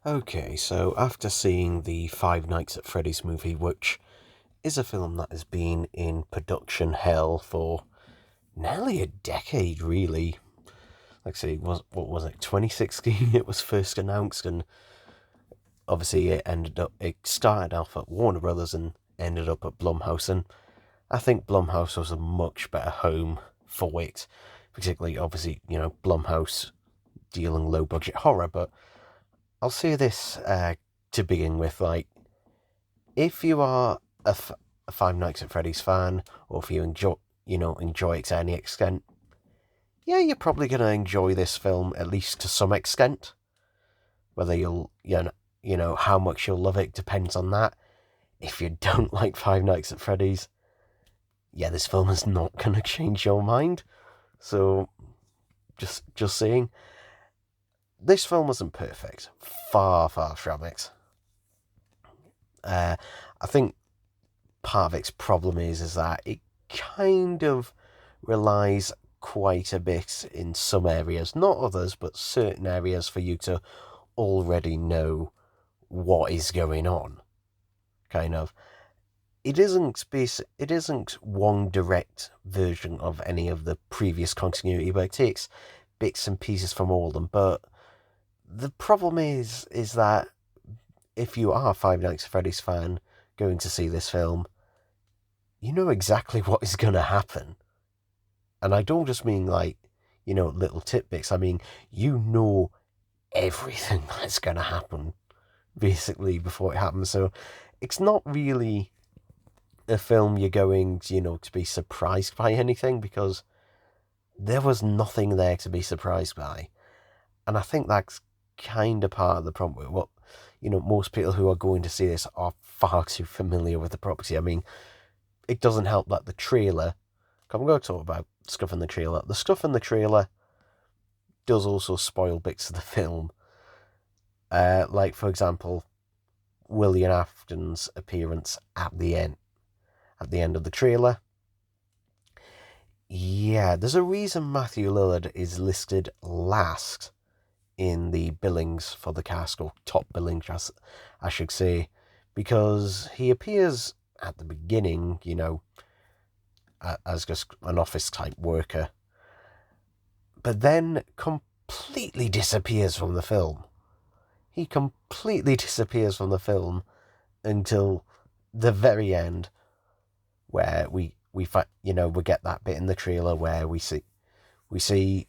Okay, so after seeing the Five Nights at Freddy's movie, which is a film that has been in production hell for nearly a decade, really. Like I say, what was it, 2016 it was first announced, and obviously it started off at Warner Brothers and ended up at Blumhouse, and I think Blumhouse was a much better home for it, particularly, obviously, Blumhouse dealing low budget horror, but I'll say this to begin with, like, if you are a Five Nights at Freddy's fan, or if you enjoy it to any extent, yeah, you're probably gonna enjoy this film at least to some extent. Whether you'll how much you'll love it depends on that. If you don't like Five Nights at Freddy's, yeah, this film is not gonna change your mind. So, just saying, this film wasn't perfect. Far, far from it. I think part of its problem is that it kind of relies quite a bit in some areas, not others, but certain areas for you to already know what is going on. Kind of. It isn't one direct version of any of the previous continuity, but it takes bits and pieces from all of them. But the problem is that if you are a Five Nights at Freddy's fan going to see this film, you know exactly what is going to happen. And I don't just mean like, little tidbits. I mean, you know everything that's going to happen, basically, before it happens. So it's not really a film you're going, to be surprised by anything, because there was nothing there to be surprised by. And I think that's kind of part of the problem with what, most people who are going to see this are far too familiar with the property. I mean, it doesn't help that the trailer, I'm going to talk about stuff in the trailer. The stuff in the trailer does also spoil bits of the film. Like, for example, William Afton's appearance at the end of the trailer. Yeah, there's a reason Matthew Lillard is listed last in the billings for the cast, or top billings, I should say, because he appears at the beginning, as just an office type worker, but then completely disappears from the film. He completely disappears from the film until the very end, where we get that bit in the trailer where we see,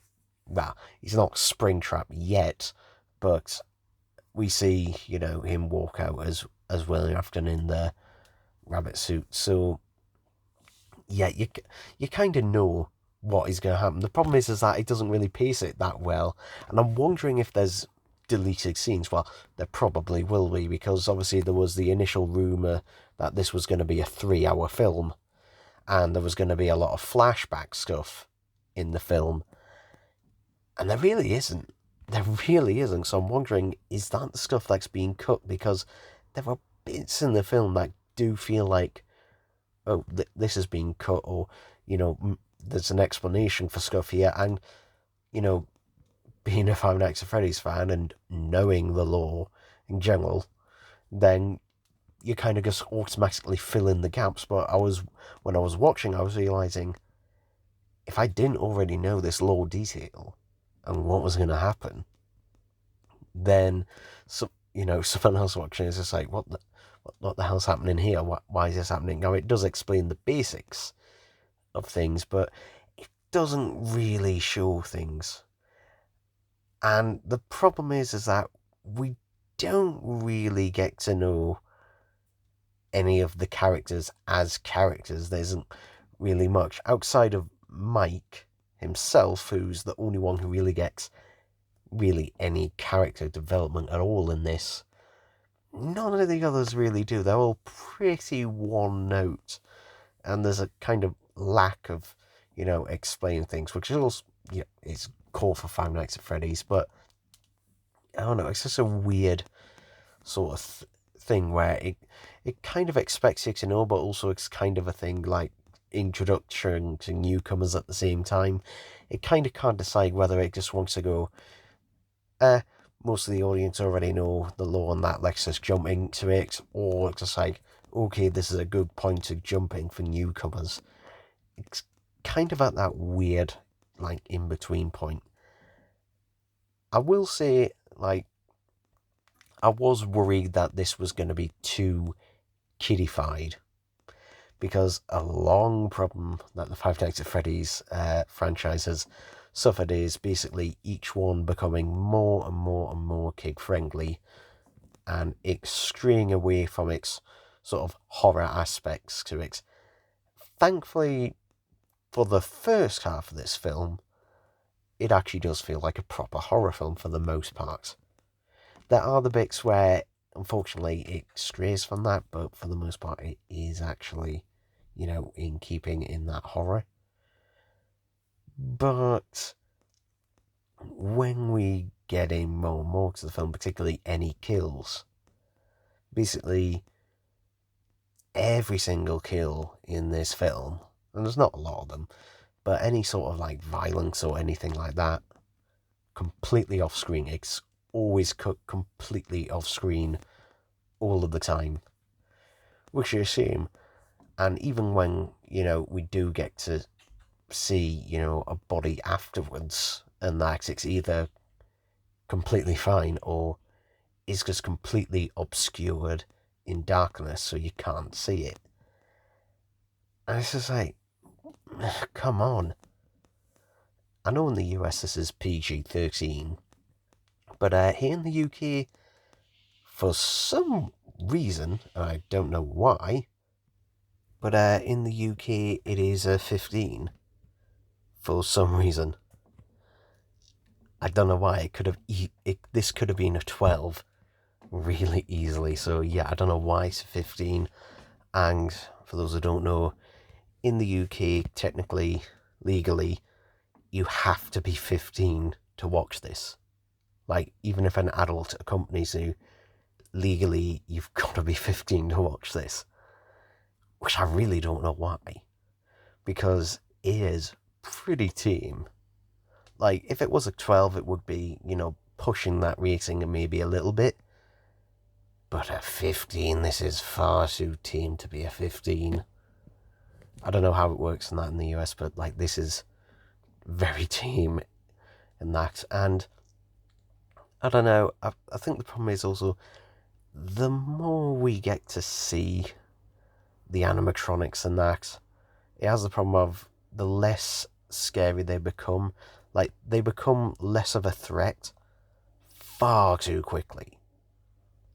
well, he's not Springtrap yet, but we see, him walk out as William Afton in the rabbit suit. So yeah, you kind of know what is going to happen. The problem is that it doesn't really pace it that well, and I'm wondering if there's deleted scenes. Well, there probably will be, because obviously there was the initial rumour that this was going to be a 3-hour film, and there was going to be a lot of flashback stuff in the film, and there really isn't. There really isn't. So I'm wondering, is that the stuff that's being cut? Because there are bits in the film that do feel like, oh, this is being cut, or, there's an explanation for stuff here. And, being a Five Nights at Freddy's fan and knowing the lore in general, then you kind of just automatically fill in the gaps. But when I was watching, I was realizing, if I didn't already know this lore detail and what was going to happen, then someone else watching is just like, what the hell's happening here? Why is this happening? Now, it does explain the basics of things, but it doesn't really show things. And the problem is that we don't really get to know any of the characters as characters. There isn't really much outside of Mike himself, who's the only one who really gets really any character development at all in this. None of the others really do. They're all pretty one note, and there's a kind of lack of, explaining things, which is also, it's core for Five Nights at Freddy's, but I don't know, it's just a weird sort of thing where it kind of expects you to know, but also it's kind of a thing like introduction to newcomers at the same time. It kind of can't decide whether it just wants to go, most of the audience already know the law on that, let's just jump into it, or it's just like, okay, this is a good point to jumping for newcomers. It's kind of at that weird, like, in-between point. I will say, like, I was worried that this was going to be too kiddified, because a long problem that the Five Nights at Freddy's franchise has suffered is basically each one becoming more and more and more kid-friendly, and it's straying away from its sort of horror aspects to it. Thankfully, for the first half of this film, it actually does feel like a proper horror film for the most part. There are the bits where, unfortunately, it strays from that, but for the most part, it is actually, in keeping in that horror. But when we get in more and more to the film, particularly any kills, basically every single kill in this film, and there's not a lot of them, but any sort of like violence or anything like that, completely off screen. It's always cut completely off screen all of the time, which is a shame. And even when, we do get to see, a body afterwards, and that it's either completely fine or is just completely obscured in darkness so you can't see it. And it's just like, come on. I know in the US this is PG-13, but here in the UK, for some reason, I don't know why, but in the UK it is 15 for some reason. I don't know why. This could have been a 12 really easily. So yeah, I don't know why it's 15. And for those who don't know, in the UK, technically, legally, you have to be 15 to watch this. Like, even if an adult accompanies you, legally, you've got to be 15 to watch this. Which I really don't know why. Because it is pretty tame. Like, if it was a 12, it would be, pushing that rating maybe a little bit. But at 15, this is far too tame to be a 15. I don't know how it works in that in the US, but, like, this is very tame in that. And I don't know, I think the problem is also, the more we get to see the animatronics and that, it has the problem of the less scary they become. Like, they become less of a threat far too quickly.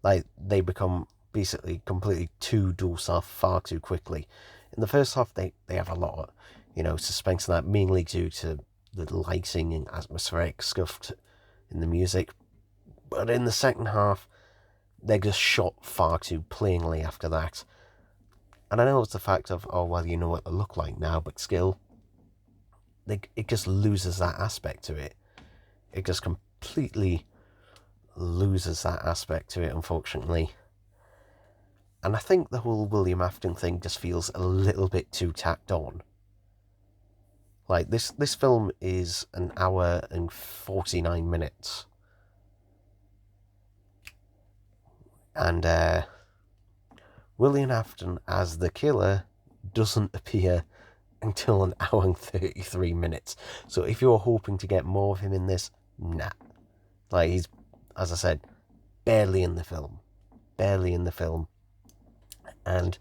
Like, they become basically completely too docile far too quickly. In the first half, they have a lot of, suspense in that, mainly due to the lighting and atmospheric stuff in the music. But in the second half, they're just shot far too plainly after that. And I know it's the fact of, oh, well, you know what they look like now, but still, it just loses that aspect to it. It just completely loses that aspect to it, unfortunately. And I think the whole William Afton thing just feels a little bit too tacked on. Like, this film is an hour and 49 minutes. And William Afton as the killer doesn't appear until an hour and 33 minutes. So if you're hoping to get more of him in this, nah. Like, he's, as I said, barely in the film. Barely in the film. And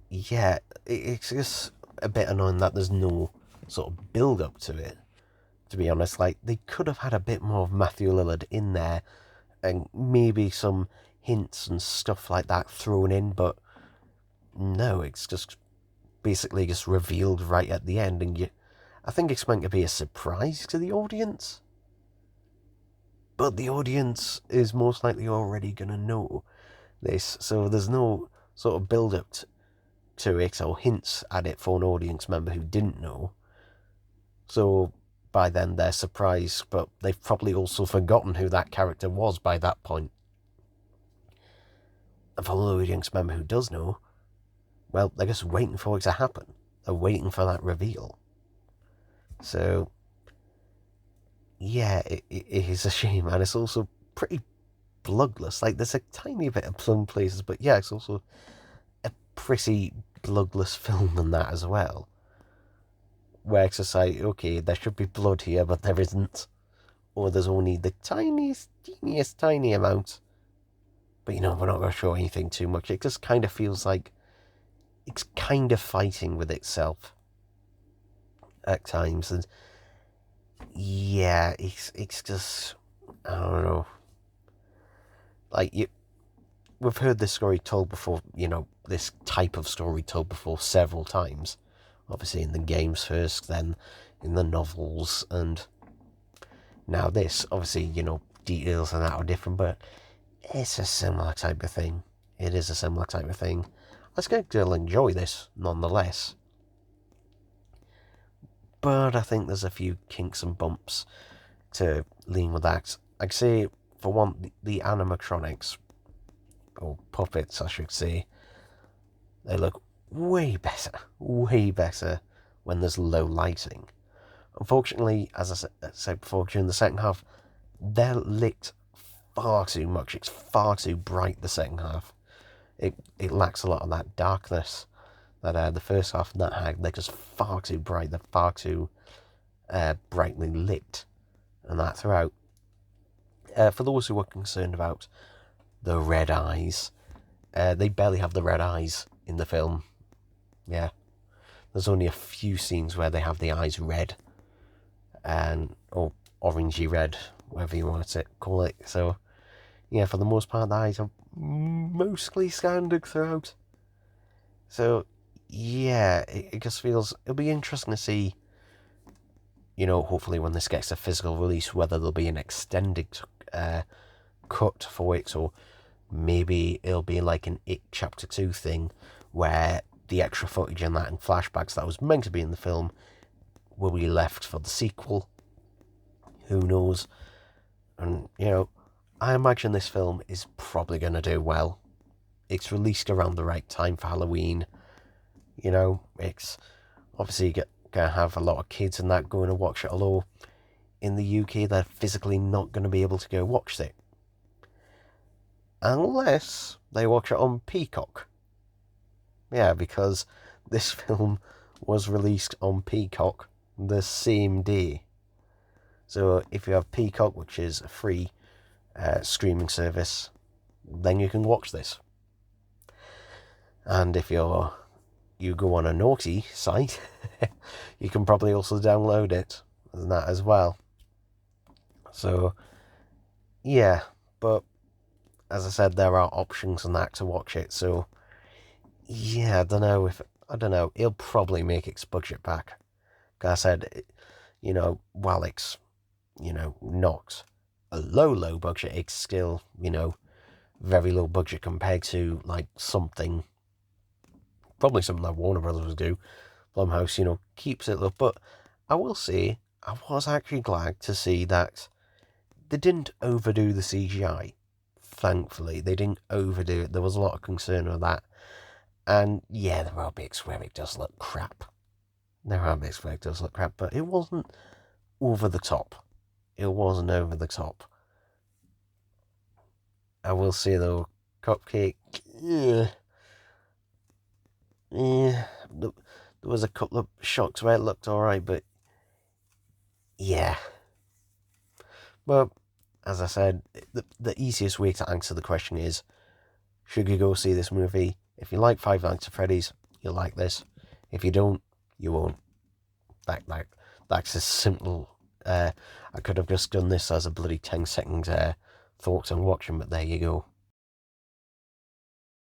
yeah, it's just a bit annoying that there's no sort of build up to it, to be honest. Like, they could have had a bit more of Matthew Lillard in there, and maybe some hints and stuff like that thrown in, but no, it's just basically just revealed right at the end, and I think it's meant to be a surprise to the audience, but the audience is most likely already going to know this, so there's no sort of build up to it or hints at it for an audience member who didn't know. So by then they're surprised, but they've probably also forgotten who that character was by that point. And for the audience member who does know, well, they're just waiting for it to happen. They're waiting for that reveal. So yeah, it is a shame, and it's also pretty bloodless. Like, there's a tiny bit of plum places, but yeah, it's also a pretty bloodless film than that as well. Where it's just like, okay, there should be blood here, but there isn't. Or there's only the tiniest, teeniest, tiny amount. But we're not going to show anything too much. It just kind of feels like it's kind of fighting with itself at times. And yeah, it's just, I don't know. Like, we've heard this story told before, this type of story told before several times. Obviously in the games first, then in the novels, and now this. Obviously, details of that are different, but it's a similar type of thing. It is a similar type of thing. I think they'll enjoy this, nonetheless. But I think there's a few kinks and bumps to lean with that. I'd say, for one, the animatronics, or puppets, I should say, they look way better when there's low lighting. Unfortunately, as I said before, during the second half, they're lit far too much. It's far too bright, the second half. It lacks a lot of that darkness that the first half that had. They're just far too bright. They're far too brightly lit, and that throughout. For those who are concerned about the red eyes, they barely have the red eyes in the film. Yeah, there's only a few scenes where they have the eyes red, or orangey red, whatever you want to call it. So, yeah, for the most part, the eyes are mostly standard throughout. So, yeah, it just feels, it'll be interesting to see, hopefully when this gets a physical release, whether there'll be an extended cut for it, or maybe it'll be like an It Chapter 2 thing, where the extra footage and that and flashbacks that was meant to be in the film will be left for the sequel. Who knows? And, I imagine this film is probably going to do well. It's released around the right time for Halloween. It's obviously going to have a lot of kids and that going to watch it, although in the UK they're physically not going to be able to go watch it. Unless they watch it on Peacock. Yeah, because this film was released on Peacock the same day. So if you have Peacock, which is a free streaming service, then you can watch this. And if you go on a naughty site, you can probably also download it and that as well. So, yeah, but as I said, there are options and that to watch it. So, yeah, I don't know. It'll probably make its budget back. Like I said, while it's, not a low budget, it's still, very low budget compared to like probably something that Warner Brothers would do. Blumhouse, keeps it low. But I will say, I was actually glad to see that they didn't overdo the CGI. Thankfully, they didn't overdo it. There was a lot of concern with that. And yeah, there are bits where it does look crap. But it wasn't over the top. I will say though, Cupcake, there was a couple of shots where it looked alright, but yeah. But as I said, the easiest way to answer the question is, should you go see this movie? If you like Five Nights at Freddy's, you'll like this. If you don't, you won't. That's as simple. I could have just done this as a bloody 10-second thoughts on watching, but there you go.